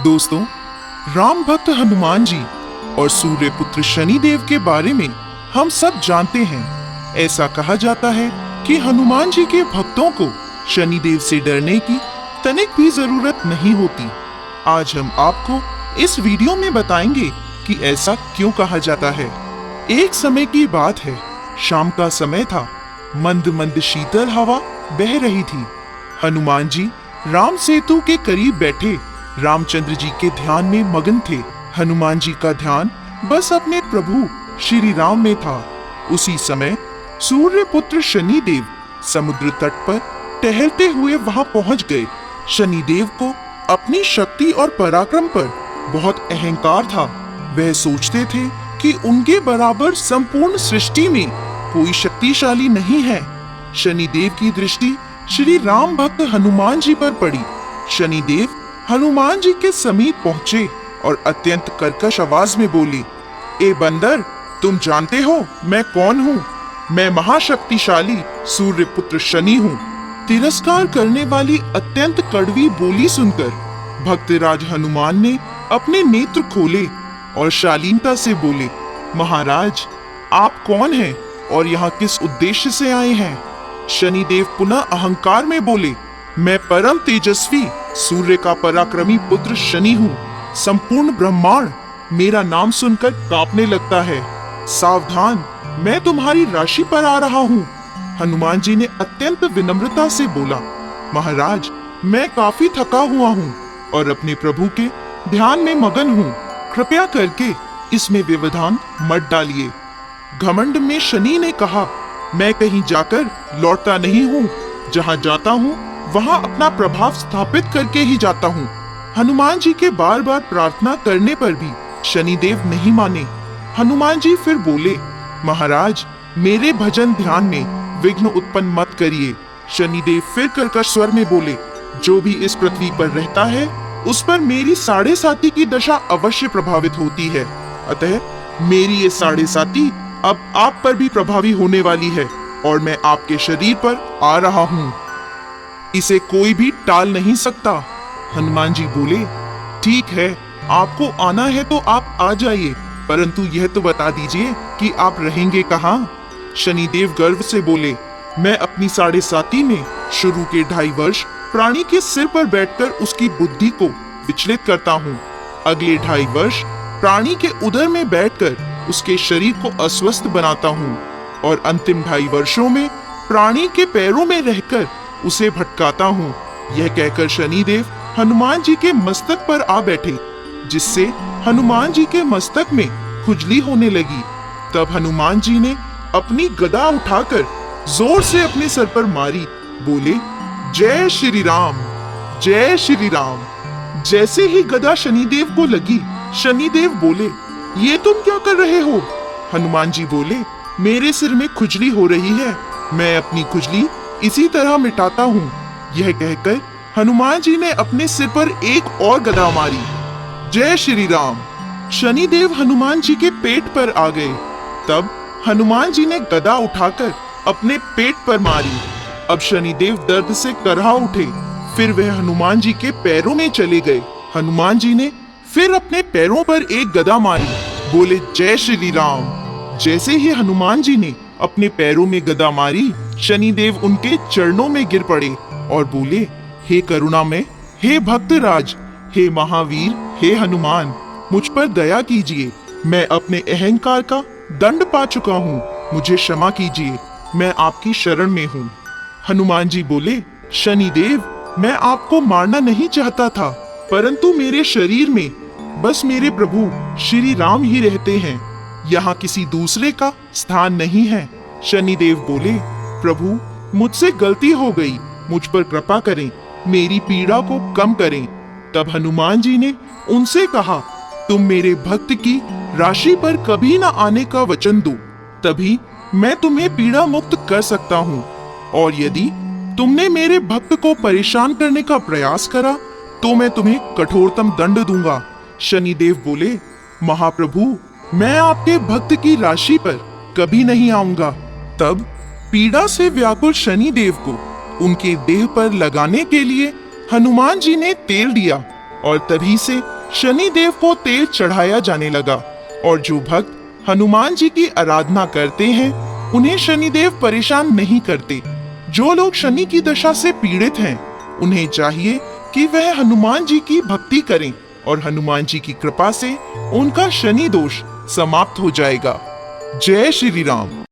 दोस्तों, राम भक्त हनुमान जी और सूर्य पुत्र शनिदेव के बारे में हम सब जानते हैं। ऐसा कहा जाता है कि हनुमान जी के भक्तों को शनिदेव से डरने की तनिक भी जरूरत नहीं होती। आज हम आपको इस वीडियो में बताएंगे कि ऐसा क्यों कहा जाता है। एक समय की बात है, शाम का समय था। मंद मंद शीतल हवा बह रही थी। हनुमान जी राम सेतु के करीब बैठे रामचंद्र जी के ध्यान में मगन थे। हनुमान जी का ध्यान बस अपने प्रभु श्री राम में था। उसी समय सूर्य पुत्र शनिदेव समुद्र तट पर टहलते हुए वहां पहुंच गए। शनिदेव को अपनी शक्ति और पराक्रम पर बहुत अहंकार था। वह सोचते थे कि उनके बराबर संपूर्ण सृष्टि में कोई शक्तिशाली नहीं है। शनिदेव की दृष्टि श्री राम भक्त हनुमान जी पर पड़ी। शनिदेव हनुमान जी के समीप पहुंचे और अत्यंत कर्कश आवाज में बोले, ए बंदर, तुम जानते हो मैं कौन हूँ? मैं महाशक्तिशाली सूर्य पुत्र शनि हूँ। तिरस्कार करने वाली अत्यंत कड़वी बोली सुनकर भक्तराज हनुमान ने अपने नेत्र खोले और शालीनता से बोले, महाराज, आप कौन हैं और यहाँ किस उद्देश्य से आए हैं? शनिदेव पुनः अहंकार में बोले, मैं परम तेजस्वी सूर्य का पराक्रमी पुत्र शनि हूँ। संपूर्ण ब्रह्मांड मेरा नाम सुनकर कांपने लगता है। सावधान, मैं तुम्हारी राशि पर आ रहा हूँ। हनुमान जी ने अत्यंत विनम्रता से बोला, महाराज, मैं काफी थका हुआ हूँ और अपने प्रभु के ध्यान में मगन हूँ। कृपया करके इसमें व्यवधान मत डालिए। घमंड में शनि ने कहा, मैं कहीं जाकर लौटता नहीं हूँ। जहाँ जाता हूँ वहां अपना प्रभाव स्थापित करके ही जाता हूँ। हनुमान जी के बार बार प्रार्थना करने पर भी शनिदेव नहीं माने। हनुमान जी फिर बोले, महाराज, मेरे भजन ध्यान में विघ्न उत्पन्न मत करिए। शनिदेव फिर कर्कश स्वर में बोले, जो भी इस पृथ्वी पर रहता है उस पर मेरी साढ़े साती की दशा अवश्य प्रभावित होती है। अतः मेरी ये साढ़े साती अब आप पर भी प्रभावी होने वाली है और मैं आपके शरीर पर आ रहा हूँ। इसे कोई भी टाल नहीं सकता। हनुमान जी बोले, ठीक है, आपको आना है तो आप आ जाइए, परंतु यह तो बता दीजिए कि आप रहेंगे कहाँ? शनिदेव गर्व से बोले, मैं अपनी साढ़े साती में शुरू के 2.5 वर्ष प्राणी के सिर पर बैठकर उसकी बुद्धि को विचलित करता हूँ। अगले 2.5 वर्ष प्राणी के उदर में बैठकर उसके शरीर को अस्वस्थ बनाता हूँ और अंतिम 2.5 वर्षों में प्राणी के पैरों में रहकर उसे भटकाता हूँ। यह कहकर शनिदेव हनुमान जी के मस्तक पर आ बैठे, जिससे हनुमान जी के मस्तक में खुजली होने लगी। तब हनुमान जी ने अपनी गदा उठाकर जोर से अपने सर पर मारी। बोले, जय श्री राम, जय श्री राम। जैसे ही गदा शनिदेव को लगी, शनिदेव बोले, ये तुम क्या कर रहे हो? हनुमान जी बोले, मेरे सिर में खुजली हो रही है, मैं अपनी खुजली इसी तरह मिटाता हूँ। यह कहकर हनुमान जी ने अपने सिर पर एक और गदा मारी। जय श्री राम। शनिदेव हनुमान जी के पेट पर आ गए। तब हनुमान जी ने गदा उठाकर अपने पेट पर मारी। अब शनिदेव दर्द से करहा उठे। फिर वह हनुमान जी के पैरों में चले गए। हनुमान जी ने फिर अपने पैरों पर एक गदा मारी। बोले, जय श्री राम। जैसे ही हनुमान जी ने अपने पैरों में गदा मारी, शनिदेव उनके चरणों में गिर पड़े और बोले, हे करुणामय, हे भक्तराज, हे महावीर, हे हनुमान, मुझ पर दया कीजिए। मैं अपने अहंकार का दंड पा चुका हूँ, मुझे क्षमा कीजिए, मैं आपकी शरण में हूँ। हनुमान जी बोले, शनिदेव, मैं आपको मारना नहीं चाहता था, परंतु मेरे शरीर में बस मेरे प्रभु श्री राम ही रहते हैं, यहाँ किसी दूसरे का स्थान नहीं है। शनिदेव बोले, प्रभु, मुझसे गलती हो गई, मुझ पर कृपा करें, मेरी पीड़ा को कम करें। तब हनुमान जी ने उनसे कहा, तुम मेरे भक्त की राशि पर कभी न आने का वचन दो, तभी मैं तुम्हें पीड़ा मुक्त कर सकता हूँ। और यदि तुमने मेरे भक्त को परेशान करने का प्रयास करा तो मैं तुम्हें कठोरतम दंड दूंगा। शनिदेव बोले, महाप्रभु, मैं आपके भक्त की राशि पर कभी नहीं आऊंगा। तब पीड़ा से व्याकुल शनिदेव को उनके देह पर लगाने के लिए हनुमान जी ने तेल दिया और तभी से शनि देव को तेल चढ़ाया जाने लगा। और जो भक्त हनुमान जी की आराधना करते हैं उन्हें शनिदेव परेशान नहीं करते। जो लोग शनि की दशा से पीड़ित हैं उन्हें चाहिए कि वह हनुमान जी की भक्ति करें और हनुमान जी की कृपा से उनका शनि दोष समाप्त हो जाएगा। जय श्री राम।